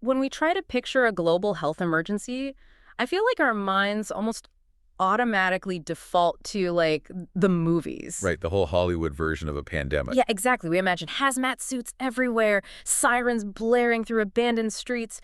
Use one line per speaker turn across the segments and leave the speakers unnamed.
When we try to picture a global health emergency, I feel like our minds almost automatically default to, like, the movies.
Right, the whole Hollywood version of a pandemic.
Yeah, exactly. We imagine hazmat suits everywhere, sirens blaring through abandoned streets,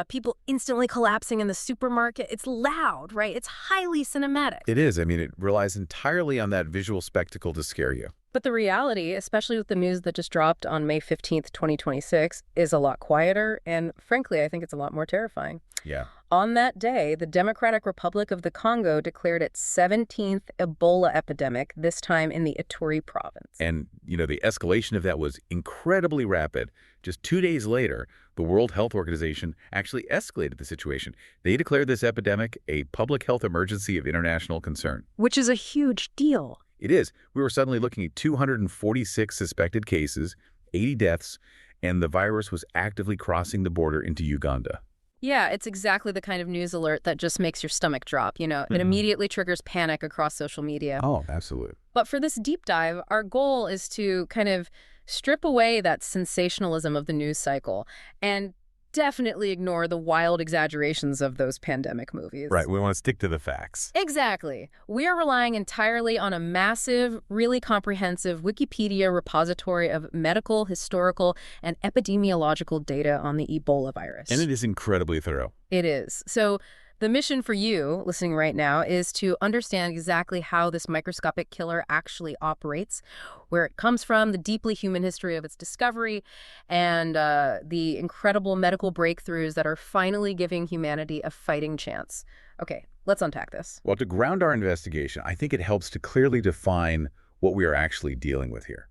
people instantly collapsing in the supermarket. It's loud, right? It's highly cinematic.
It is. I mean, it relies entirely on that visual spectacle to scare you.
But the reality, especially with the news that just dropped on May 15th, 2026, is a lot quieter, and frankly, I think it's a lot more terrifying.
Yeah.
On that day, the Democratic Republic of the Congo declared its 17th Ebola epidemic, this time in the Ituri province.
And, the escalation of that was incredibly rapid. Just 2 days later, the World Health Organization actually escalated the situation. They declared this epidemic a public health emergency of international concern.
Which is a huge deal.
It is. We were suddenly looking at 246 suspected cases, 80 deaths, and the virus was actively crossing the border into Uganda.
Yeah, it's exactly the kind of news alert that just makes your stomach drop. It immediately triggers panic across social media.
Oh, absolutely.
But for this deep dive, our goal is to kind of strip away that sensationalism of the news cycle and definitely ignore the wild exaggerations of those pandemic movies.
Right, we want to stick to the facts.
Exactly. We are relying entirely on a massive, really comprehensive Wikipedia repository of medical, historical, and epidemiological data on the Ebola virus.
And it is incredibly thorough.
It is. So the mission for you listening right now is to understand exactly how this microscopic killer actually operates, where it comes from, the deeply human history of its discovery, and the incredible medical breakthroughs that are finally giving humanity a fighting chance. Okay, let's unpack this.
Well, to ground our investigation, I think it helps to clearly define what we are actually dealing with here.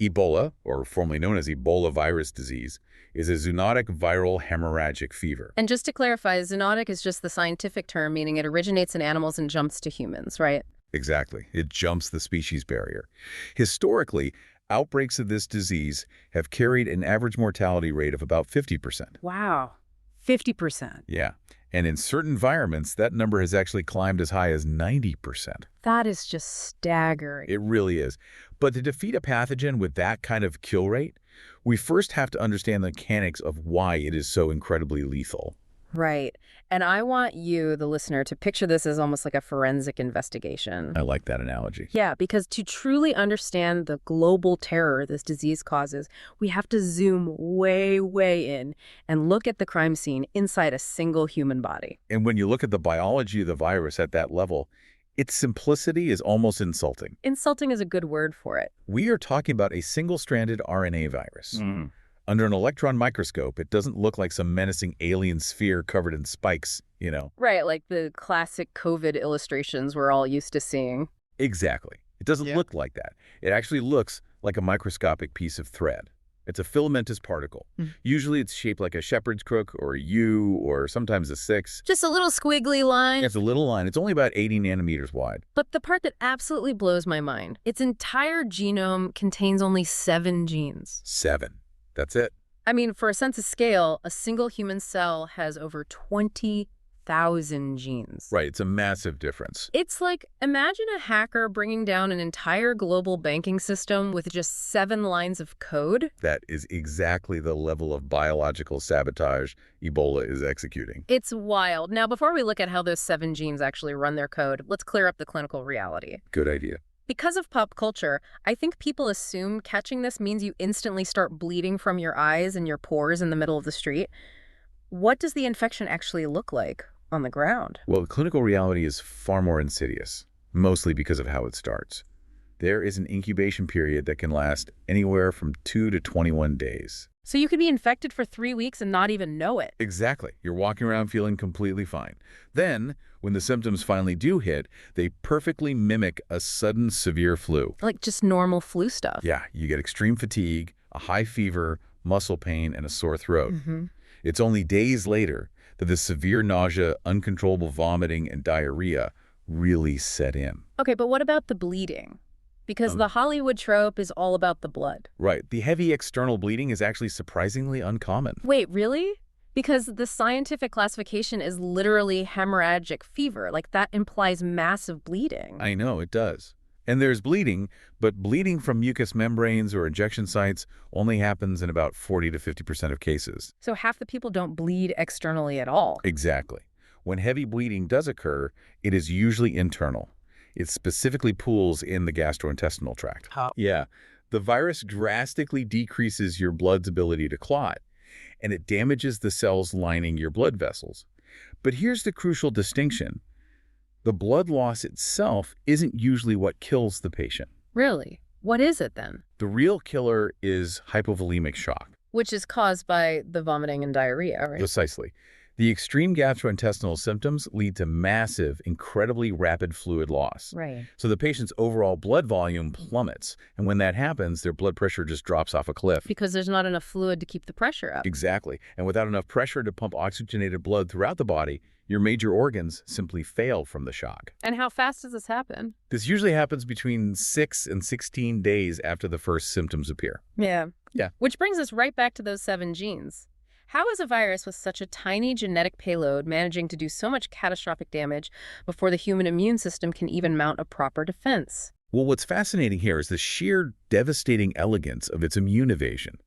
Ebola, or formerly known as Ebola virus disease, is a zoonotic viral hemorrhagic fever.
And just to clarify, zoonotic is just the scientific term, meaning it originates in animals and jumps to humans, right?
Exactly. It jumps the species barrier. Historically, outbreaks of this disease have carried an average mortality rate of about 50%.
Wow, 50%.
Yeah. And in certain environments, that number has actually climbed as high as 90%.
That is just staggering.
It really is. But to defeat a pathogen with that kind of kill rate, we first have to understand the mechanics of why it is so incredibly lethal.
Right. And I want you, the listener, to picture this as almost like a forensic investigation.
I like that analogy.
Yeah, because to truly understand the global terror this disease causes, we have to zoom way, way in and look at the crime scene inside a single human body.
And when you look at the biology of the virus at that level, its simplicity is almost insulting.
Insulting is a good word for it.
We are talking about a single-stranded RNA virus. Under an electron microscope, it doesn't look like some menacing alien sphere covered in spikes,
Right, like the classic COVID illustrations we're all used to seeing.
Exactly. It doesn't look like that. It actually looks like a microscopic piece of thread. It's a filamentous particle. Usually it's shaped like a shepherd's crook or a U or sometimes a 6.
Just a little squiggly line.
It's a little line. It's only about 80 nanometers wide.
But the part that absolutely blows my mind, its entire genome contains only 7 genes.
7. That's it.
I mean, for a sense of scale, a single human cell has over 20,000 genes.
Right. It's a massive difference.
It's like, imagine a hacker bringing down an entire global banking system with just 7 lines of code.
That is exactly the level of biological sabotage Ebola is executing.
It's wild. Now, before we look at how those 7 genes actually run their code, let's clear up the clinical reality.
Good idea.
Because of pop culture, I think people assume catching this means you instantly start bleeding from your eyes and your pores in the middle of the street. What does the infection actually look like on the ground?
Well, the clinical reality is far more insidious, mostly because of how it starts. There is an incubation period that can last anywhere from 2 to 21 days.
So you could be infected for 3 weeks and not even know it.
Exactly. You're walking around feeling completely fine. Then, when the symptoms finally do hit, they perfectly mimic a sudden severe flu.
Like just normal flu stuff.
Yeah, you get extreme fatigue, a high fever, muscle pain, and a sore throat. It's only days later that the severe nausea, uncontrollable vomiting, and diarrhea really set in.
Okay, but what about the bleeding? Because the Hollywood trope is all about the blood.
Right. The heavy external bleeding is actually surprisingly uncommon.
Wait, really? Because the scientific classification is literally hemorrhagic fever. Like, that implies massive bleeding.
I know, it does. And there's bleeding, but bleeding from mucous membranes or injection sites only happens in about 40 to 50% of cases.
So half the people don't bleed externally at all.
Exactly. When heavy bleeding does occur, it is usually internal. It specifically pools in the gastrointestinal tract.
How?
Yeah. The virus drastically decreases your blood's ability to clot, and it damages the cells lining your blood vessels. But here's the crucial distinction. The blood loss itself isn't usually what kills the patient.
Really? What is it then?
The real killer is hypovolemic shock.
Which is caused by the vomiting and diarrhea, right?
Precisely. The extreme gastrointestinal symptoms lead to massive, incredibly rapid fluid loss.
Right.
So the patient's overall blood volume plummets, and when that happens, their blood pressure just drops off a cliff.
Because there's not enough fluid to keep the pressure up.
Exactly. And without enough pressure to pump oxygenated blood throughout the body, your major organs simply fail from the shock.
And how fast does this happen?
This usually happens between 6 and 16 days after the first symptoms appear.
Yeah.
Yeah.
Which brings us right back to those 7 genes. How is a virus with such a tiny genetic payload managing to do so much catastrophic damage before the human immune system can even mount a proper defense?
Well, what's fascinating here is the sheer devastating elegance of its immune evasion.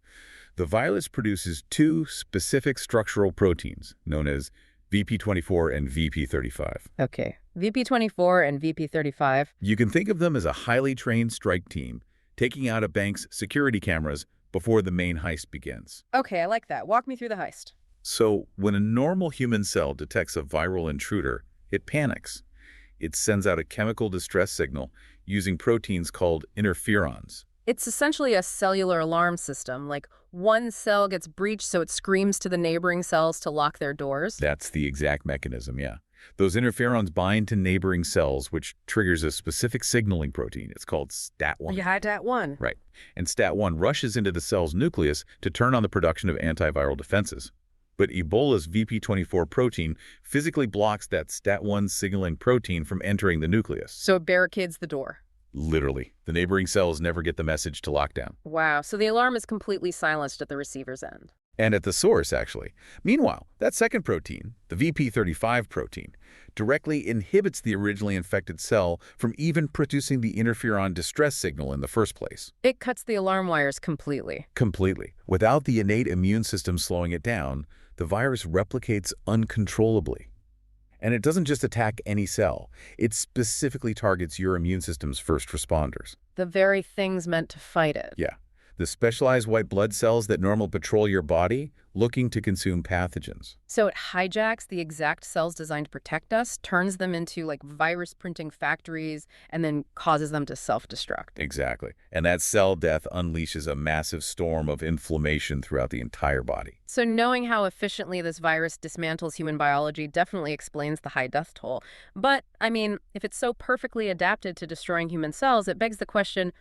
The virus produces 2 specific structural proteins known as VP24 and VP35.
Okay. VP24 and VP35.
You can think of them as a highly trained strike team taking out a bank's security cameras before the main heist begins.
Okay, I like that. Walk me through the heist.
So, when a normal human cell detects a viral intruder, it panics. It sends out a chemical distress signal using proteins called interferons.
It's essentially a cellular alarm system. Like, one cell gets breached so it screams to the neighboring cells to lock their doors.
That's the exact mechanism, yeah. Those interferons bind to neighboring cells, which triggers a specific signaling protein. It's called STAT1.
Yeah, STAT1.
Right. And STAT1 rushes into the cell's nucleus to turn on the production of antiviral defenses. But Ebola's VP24 protein physically blocks that STAT1 signaling protein from entering the nucleus.
So it barricades the door.
Literally. The neighboring cells never get the message to lock down.
Wow, so the alarm is completely silenced at the receiver's end.
And at the source, actually. Meanwhile, that second protein, the VP35 protein, directly inhibits the originally infected cell from even producing the interferon distress signal in the first place.
It cuts the alarm wires completely.
Completely. Without the innate immune system slowing it down, the virus replicates uncontrollably. And it doesn't just attack any cell. It specifically targets your immune system's first responders.
The very things meant to fight it.
Yeah. The specialized white blood cells that normally patrol your body, looking to consume pathogens.
So it hijacks the exact cells designed to protect us, turns them into like virus printing factories, and then causes them to self-destruct.
Exactly. And that cell death unleashes a massive storm of inflammation throughout the entire body.
So knowing how efficiently this virus dismantles human biology definitely explains the high death toll. But, I mean, if it's so perfectly adapted to destroying human cells, it begs the question,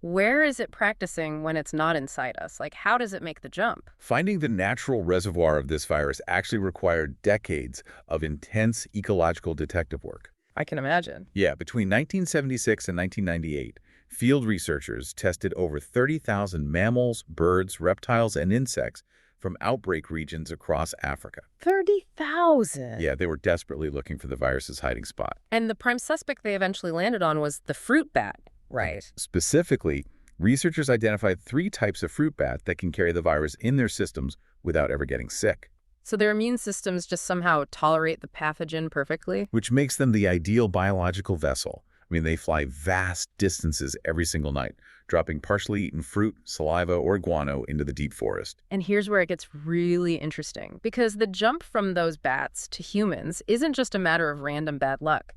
where is it practicing when it's not inside us? Like, how does it make the jump?
Finding the natural reservoir of this virus actually required decades of intense ecological detective work.
I can imagine.
Yeah, between 1976 and 1998, field researchers tested over 30,000 mammals, birds, reptiles, and insects from outbreak regions across Africa.
30,000?
Yeah, they were desperately looking for the virus's hiding spot.
And the prime suspect they eventually landed on was the fruit bat. Right.
Specifically, researchers identified 3 types of fruit bat that can carry the virus in their systems without ever getting sick.
So their immune systems just somehow tolerate the pathogen perfectly?
Which makes them the ideal biological vessel. I mean, they fly vast distances every single night, dropping partially eaten fruit, saliva, or guano into the deep forest.
And here's where it gets really interesting, because the jump from those bats to humans isn't just a matter of random bad luck.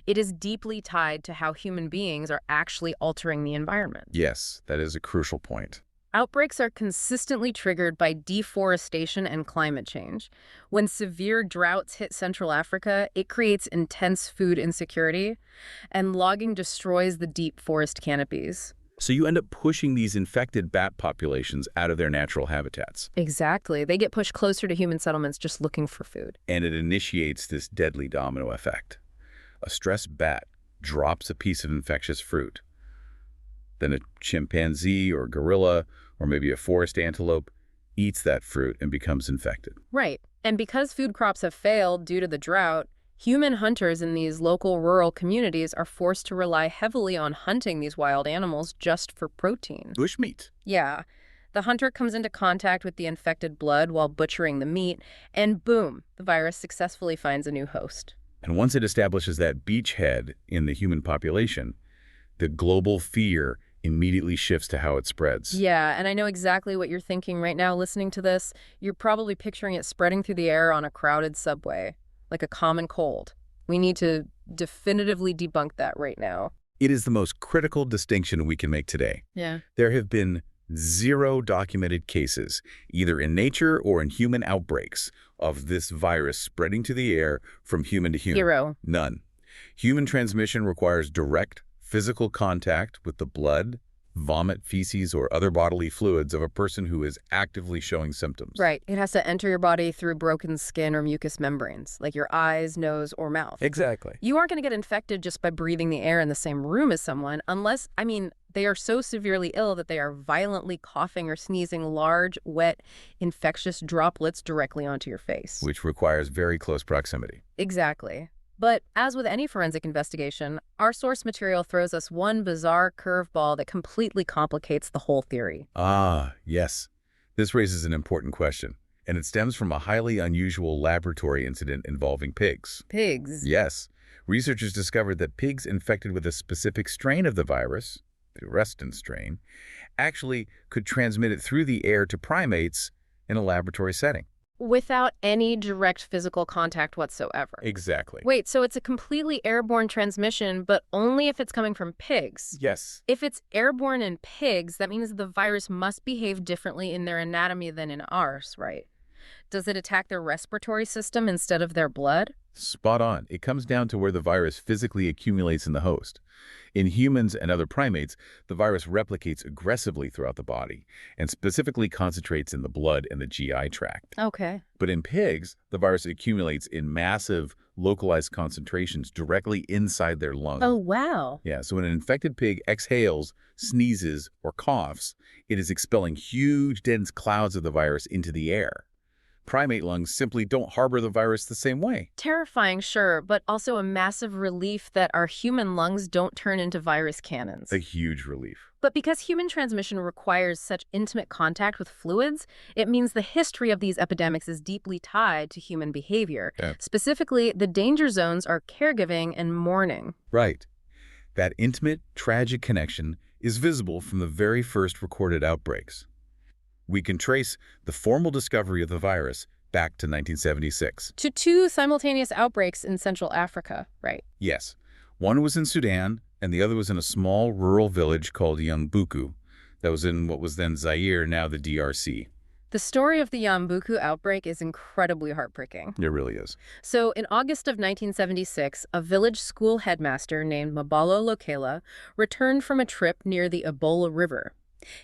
It is deeply tied to how human beings are actually altering the environment.
Yes, that is a crucial point.
Outbreaks are consistently triggered by deforestation and climate change. When severe droughts hit Central Africa, it creates intense food insecurity, and logging destroys the deep forest canopies.
So you end up pushing these infected bat populations out of their natural habitats.
Exactly. They get pushed closer to human settlements just looking for food.
And it initiates this deadly domino effect. A stressed bat drops a piece of infectious fruit. Then a chimpanzee or gorilla or maybe a forest antelope eats that fruit and becomes infected.
Right. And because food crops have failed due to the drought, Human hunters in these local rural communities are forced to rely heavily on hunting these wild animals just for protein.
Bushmeat.
Yeah. The hunter comes into contact with the infected blood while butchering the meat, and boom, the virus successfully finds a new host.
And once it establishes that beachhead in the human population, the global fear immediately shifts to how it spreads.
Yeah, and I know exactly what you're thinking right now listening to this. You're probably picturing it spreading through the air on a crowded subway, like a common cold. We need to definitively debunk that right now.
It is the most critical distinction we can make today.
Yeah.
There have been 0 documented cases, either in nature or in human outbreaks, of this virus spreading to the air from human to human.
0.
None. Human transmission requires direct physical contact with the blood, vomit, feces, or other bodily fluids of a person who is actively showing symptoms.
Right. It has to enter your body through broken skin or mucous membranes, like your eyes, nose, or mouth.
Exactly.
You aren't going to get infected just by breathing the air in the same room as someone, unless, they are so severely ill that they are violently coughing or sneezing large, wet, infectious droplets directly onto your face.
Which requires very close proximity.
Exactly. But as with any forensic investigation, our source material throws us one bizarre curveball that completely complicates the whole theory.
Ah, yes. This raises an important question, and it stems from a highly unusual laboratory incident involving pigs.
Pigs?
Yes. Researchers discovered that pigs infected with a specific strain of the virus, the resistant strain, actually could transmit it through the air to primates in a laboratory setting.
Without any direct physical contact whatsoever.
Exactly.
Wait, so it's a completely airborne transmission, but only if it's coming from pigs?
Yes.
If it's airborne in pigs, that means the virus must behave differently in their anatomy than in ours, right? Does it attack their respiratory system instead of their blood?
Spot on. It comes down to where the virus physically accumulates in the host. In humans and other primates, the virus replicates aggressively throughout the body and specifically concentrates in the blood and the GI tract.
Okay.
But in pigs, the virus accumulates in massive, localized concentrations directly inside their lungs.
Oh, wow.
Yeah, so when an infected pig exhales, sneezes, or coughs, it is expelling huge, dense clouds of the virus into the air. Primate lungs simply don't harbor the virus the same way.
Terrifying, sure, but also a massive relief that our human lungs don't turn into virus cannons.
A huge relief.
But because human transmission requires such intimate contact with fluids, it means the history of these epidemics is deeply tied to human behavior.
Yeah.
Specifically, the danger zones are caregiving and mourning.
Right. That intimate, tragic connection is visible from the very first recorded outbreaks. We can trace the formal discovery of the virus back to 1976.
To 2 simultaneous outbreaks in Central Africa, right?
Yes. One was in Sudan, and the other was in a small rural village called Yambuku that was in what was then Zaire, now the DRC.
The story of the Yambuku outbreak is incredibly heartbreaking.
It really is.
So, in August of 1976, a village school headmaster named Mabalo Lokela returned from a trip near the Ebola River.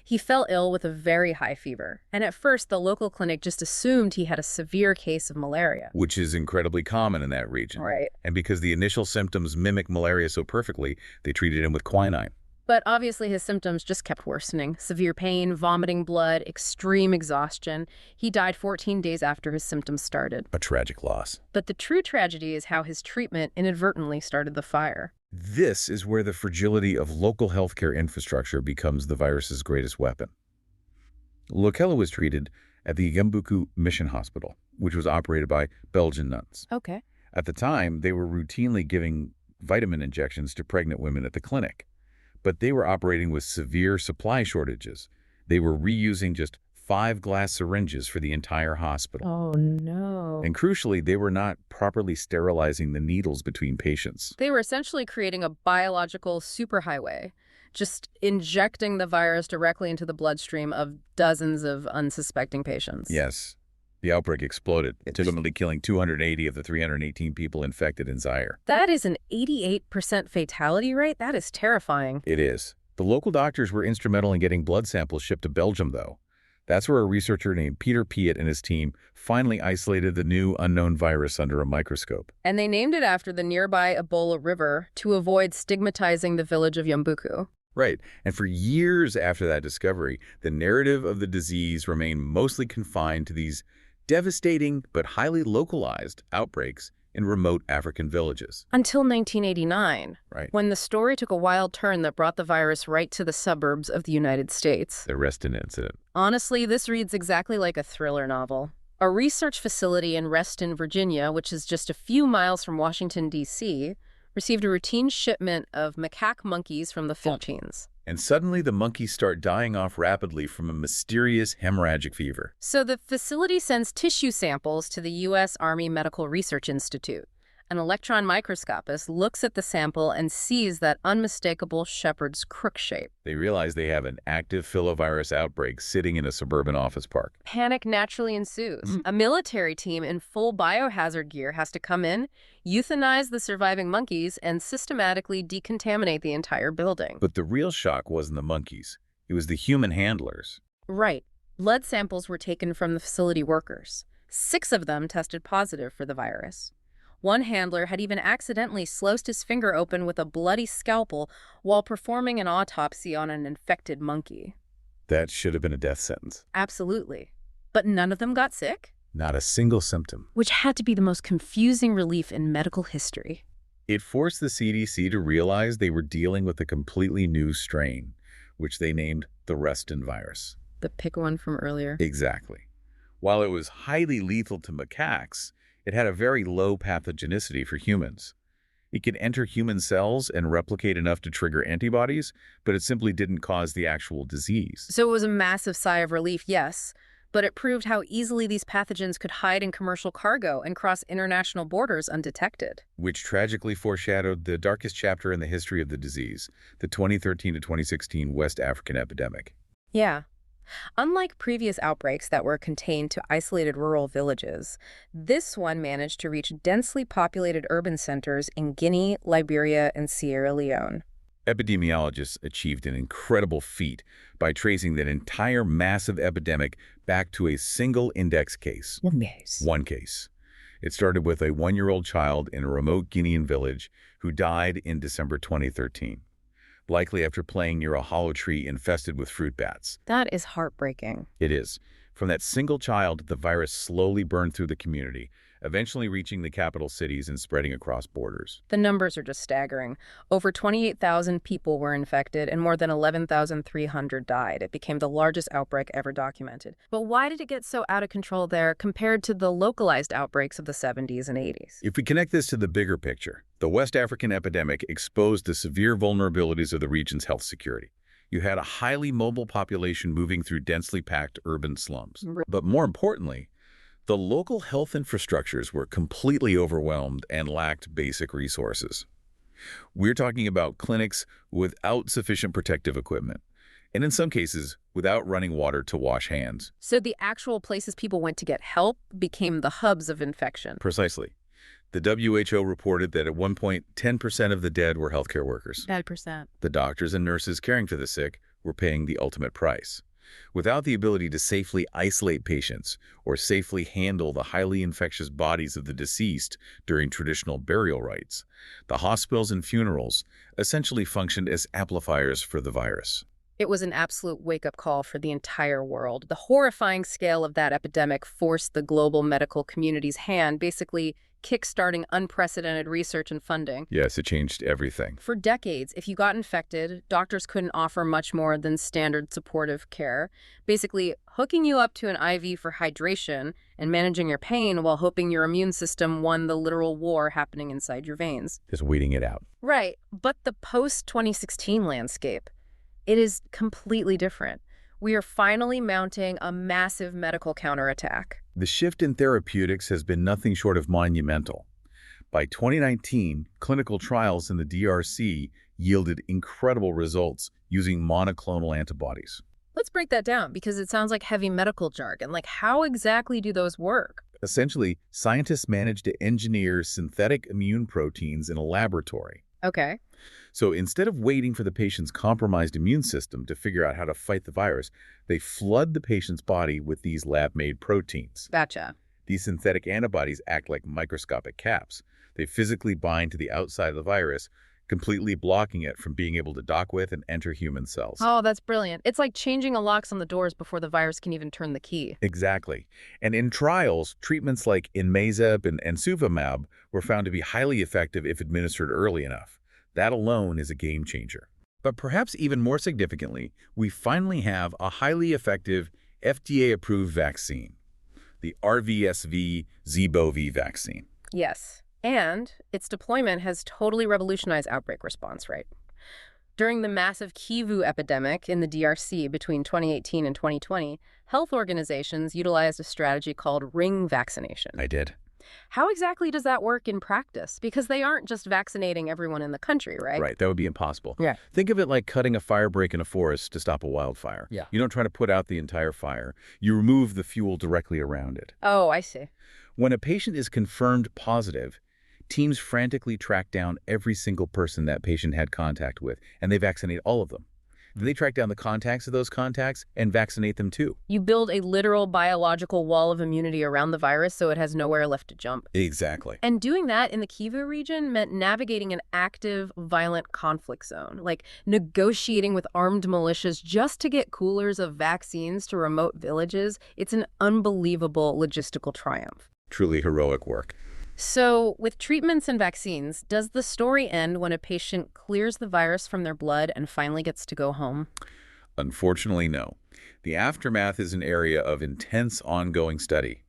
He fell ill with a very high fever, and at first the local clinic just assumed he had a severe case of malaria.
Which is incredibly common in that region.
Right.
And because the initial symptoms mimic malaria so perfectly, they treated him with quinine.
But obviously his symptoms just kept worsening. Severe pain, vomiting blood, extreme exhaustion. He died 14 days after his symptoms started.
A tragic loss.
But the true tragedy is how his treatment inadvertently started the fire.
This is where the fragility of local healthcare infrastructure becomes the virus's greatest weapon. Lokela was treated at the Yambuku Mission Hospital, which was operated by Belgian nuns.
Okay.
At the time, they were routinely giving vitamin injections to pregnant women at the clinic, but they were operating with severe supply shortages. They were reusing just 5 glass syringes for the entire hospital.
Oh, no.
And crucially, they were not properly sterilizing the needles between patients.
They were essentially creating a biological superhighway, just injecting the virus directly into the bloodstream of dozens of unsuspecting patients.
Yes. The outbreak exploded, ultimately killing 280 of the 318 people infected in Zaire.
That is an 88% fatality rate? That is terrifying.
It is. The local doctors were instrumental in getting blood samples shipped to Belgium, though. That's where a researcher named Peter Piet and his team finally isolated the new unknown virus under a microscope.
And they named it after the nearby Ebola River to avoid stigmatizing the village of Yambuku.
Right. And for years after that discovery, the narrative of the disease remained mostly confined to these devastating but highly localized outbreaks in remote African villages.
Until 1989,
Right.
when the story took a wild turn that brought the virus right to the suburbs of the United States.
The Reston incident.
Honestly, this reads exactly like a thriller novel. A research facility in Reston, Virginia, which is just a few miles from Washington, D.C., received a routine shipment of macaque monkeys from the Philippines.
And suddenly the monkeys start dying off rapidly from a mysterious hemorrhagic fever.
So the facility sends tissue samples to the U.S. Army Medical Research Institute. An electron microscopist looks at the sample and sees that unmistakable shepherd's crook shape.
They realize they have an active filovirus outbreak sitting in a suburban office park.
Panic naturally ensues. A military team in full biohazard gear has to come in, euthanize the surviving monkeys, and systematically decontaminate the entire building.
But the real shock wasn't the monkeys. It was the human handlers.
Right. Blood samples were taken from the facility workers. 6 of them tested positive for the virus. One handler had even accidentally sliced his finger open with a bloody scalpel while performing an autopsy on an infected monkey.
That should have been a death sentence.
Absolutely. But none of them got sick?
Not a single symptom.
Which had to be the most confusing relief in medical history.
It forced the CDC to realize they were dealing with a completely new strain, which they named the Reston virus.
The pick one from earlier.
Exactly. While it was highly lethal to macaques, it had a very low pathogenicity for humans. It could enter human cells and replicate enough to trigger antibodies, but it simply didn't cause the actual disease.
So it was a massive sigh of relief, yes, but it proved how easily these pathogens could hide in commercial cargo and cross international borders undetected.
Which tragically foreshadowed the darkest chapter in the history of the disease, the 2013 to 2016 West African epidemic.
Yeah. Unlike previous outbreaks that were contained to isolated rural villages, this one managed to reach densely populated urban centers in Guinea, Liberia, and Sierra Leone.
Epidemiologists achieved an incredible feat by tracing that entire massive epidemic back to a single index case. One case. It started with a 1-year-old child in a remote Guinean village who died in December 2013. Likely after playing near a hollow tree infested with fruit bats.
That is heartbreaking.
It is. From that single child, the virus slowly burned through the community, eventually reaching the capital cities and spreading across borders.
The numbers are just staggering. Over 28,000 people were infected and more than 11,300 died. It became the largest outbreak ever documented. But why did it get so out of control there compared to the localized outbreaks of the 70s and 80s?
If we connect this to the bigger picture, the West African epidemic exposed the severe vulnerabilities of the region's health security. You had a highly mobile population moving through densely packed urban slums. But more importantly, the local health infrastructures were completely overwhelmed and lacked basic resources. We're talking about clinics without sufficient protective equipment, and in some cases, without running water to wash hands.
So the actual places people went to get help became the hubs of infection.
Precisely. The WHO reported that at one point, 10% of the dead were healthcare workers.
10%.
The doctors and nurses caring for the sick were paying the ultimate price. Without the ability to safely isolate patients or safely handle the highly infectious bodies of the deceased during traditional burial rites, the hospitals and funerals essentially functioned as amplifiers for the virus.
It was an absolute wake-up call for the entire world. The horrifying scale of that epidemic forced the global medical community's hand, basically kickstarting unprecedented research and funding.
Yes, it changed everything.
For decades, if you got infected, doctors couldn't offer much more than standard supportive care, basically hooking you up to an IV for hydration and managing your pain while hoping your immune system won the literal war happening inside your veins.
Just waiting it out.
Right, but the post-2016 landscape, it is completely different. We are finally mounting a massive medical counterattack.
The shift in therapeutics has been nothing short of monumental. By 2019, clinical trials in the DRC yielded incredible results using monoclonal antibodies.
Let's break that down because it sounds like heavy medical jargon. Like, how exactly do those work?
Essentially, scientists managed to engineer synthetic immune proteins in a laboratory.
Okay.
So instead of waiting for the patient's compromised immune system to figure out how to fight the virus, they flood the patient's body with these lab-made proteins.
Gotcha.
These synthetic antibodies act like microscopic caps. They physically bind to the outside of the virus, completely blocking it from being able to dock with and enter human cells.
Oh, that's brilliant. It's like changing the locks on the doors before the virus can even turn the key.
Exactly. And in trials, treatments like Inmazeb and Suvimab were found to be highly effective if administered early enough. That alone is a game changer. But perhaps even more significantly, we finally have a highly effective FDA-approved vaccine, the RVSV-ZBOV vaccine.
Yes. And its deployment has totally revolutionized outbreak response, right? During the massive Kivu epidemic in the DRC between 2018 and 2020, health organizations utilized a strategy called ring vaccination.
I did.
How exactly does that work in practice? Because they aren't just vaccinating everyone in the country, right?
Right, that would be impossible.
Yeah.
Think of it like cutting a fire break in a forest to stop a wildfire.
Yeah.
You don't try to put out the entire fire. You remove the fuel directly around it.
Oh, I see.
When a patient is confirmed positive, teams frantically track down every single person that patient had contact with, and they vaccinate all of them. Then they track down the contacts of those contacts and vaccinate them too.
You build a literal biological wall of immunity around the virus so it has nowhere left to jump.
Exactly.
And doing that in the Kivu region meant navigating an active, violent conflict zone, like negotiating with armed militias just to get coolers of vaccines to remote villages. It's an unbelievable logistical triumph.
Truly heroic work.
So, with treatments and vaccines, does the story end when a patient clears the virus from their blood and finally gets to go home?
Unfortunately, no. The aftermath is an area of intense ongoing study.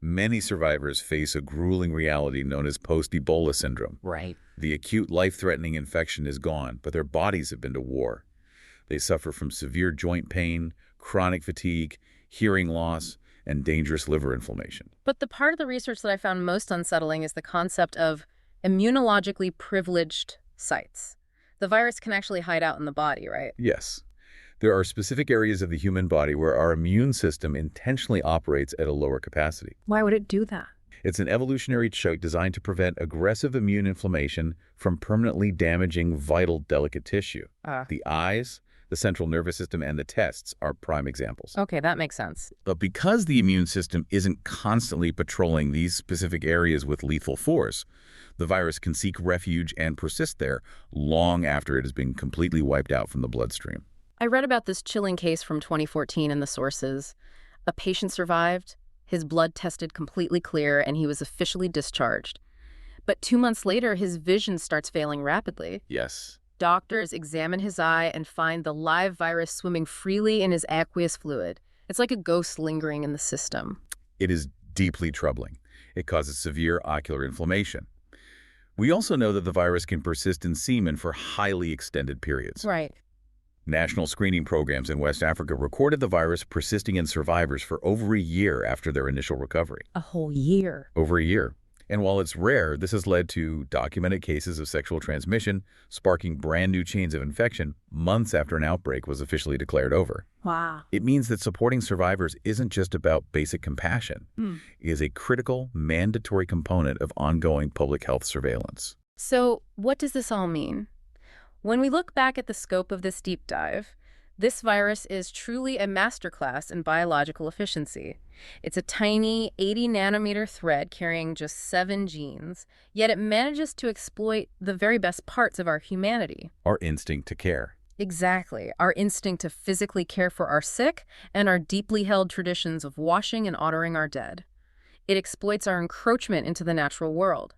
Many survivors face a grueling reality known as post-Ebola syndrome.
Right.
The acute life-threatening infection is gone, but their bodies have been to war. They suffer from severe joint pain, chronic fatigue, hearing loss, and dangerous liver inflammation.
But the part of the research that I found most unsettling is the concept of immunologically privileged sites. The virus can actually hide out in the body, right?
Yes. There are specific areas of the human body where our immune system intentionally operates at a lower capacity.
Why would it do that?
It's an evolutionary choke designed to prevent aggressive immune inflammation from permanently damaging vital, delicate tissue. The eyes, the central nervous system, and the testes are prime examples.
Okay, that makes sense.
But because the immune system isn't constantly patrolling these specific areas with lethal force, the virus can seek refuge and persist there long after it has been completely wiped out from the bloodstream.
I read about this chilling case from 2014 in the sources. A patient survived, his blood tested completely clear, and he was officially discharged. But 2 months later, his vision starts failing rapidly.
Yes.
Doctors examine his eye and find the live virus swimming freely in his aqueous fluid. It's like a ghost lingering in the system.
It is deeply troubling. It causes severe ocular inflammation. We also know that the virus can persist in semen for highly extended periods.
Right.
National screening programs in West Africa recorded the virus persisting in survivors for over a year after their initial recovery.
A whole year.
Over a year. And while it's rare, this has led to documented cases of sexual transmission, sparking brand new chains of infection months after an outbreak was officially declared over.
Wow.
It means that supporting survivors isn't just about basic compassion. It is a critical, mandatory component of ongoing public health surveillance.
So, what does this all mean? When we look back at the scope of this deep dive, this virus is truly a masterclass in biological efficiency. It's a tiny 80-nanometer thread carrying just 7 genes, yet it manages to exploit the very best parts of our humanity.
Our instinct to care.
Exactly. Our instinct to physically care for our sick and our deeply held traditions of washing and honoring our dead. It exploits our encroachment into the natural world.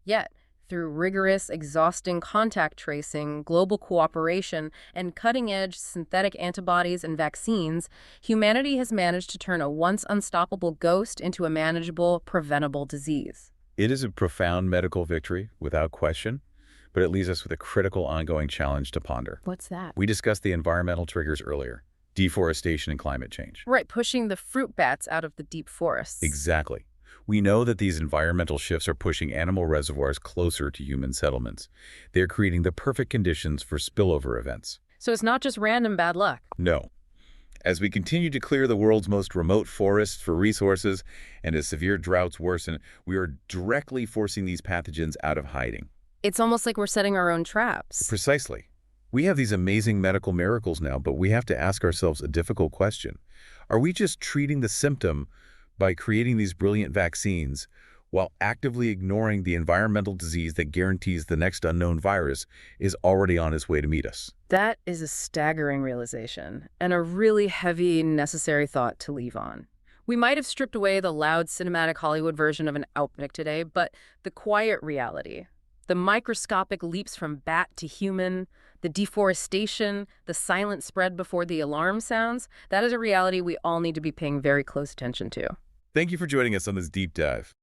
Yet, through rigorous, exhausting contact tracing, global cooperation, and cutting-edge synthetic antibodies and vaccines, humanity has managed to turn a once unstoppable ghost into a manageable, preventable disease.
It is a profound medical victory, without question, but it leaves us with a critical ongoing challenge to ponder.
What's that?
We discussed the environmental triggers earlier, deforestation and climate change.
Right, pushing the fruit bats out of the deep forests.
Exactly. We know that these environmental shifts are pushing animal reservoirs closer to human settlements. They're creating the perfect conditions for spillover events.
So it's not just random bad luck.
No. As we continue to clear the world's most remote forests for resources, and as severe droughts worsen, we are directly forcing these pathogens out of hiding.
It's almost like we're setting our own traps.
Precisely. We have these amazing medical miracles now, but we have to ask ourselves a difficult question. Are we just treating the symptom by creating these brilliant vaccines, while actively ignoring the environmental disease that guarantees the next unknown virus is already on its way to meet us.
That is a staggering realization and a really heavy, necessary thought to leave on. We might have stripped away the loud cinematic Hollywood version of an outbreak today, but the quiet reality, the microscopic leaps from bat to human, the deforestation, the silent spread before the alarm sounds, that is a reality we all need to be paying very close attention to.
Thank you for joining us on this deep dive.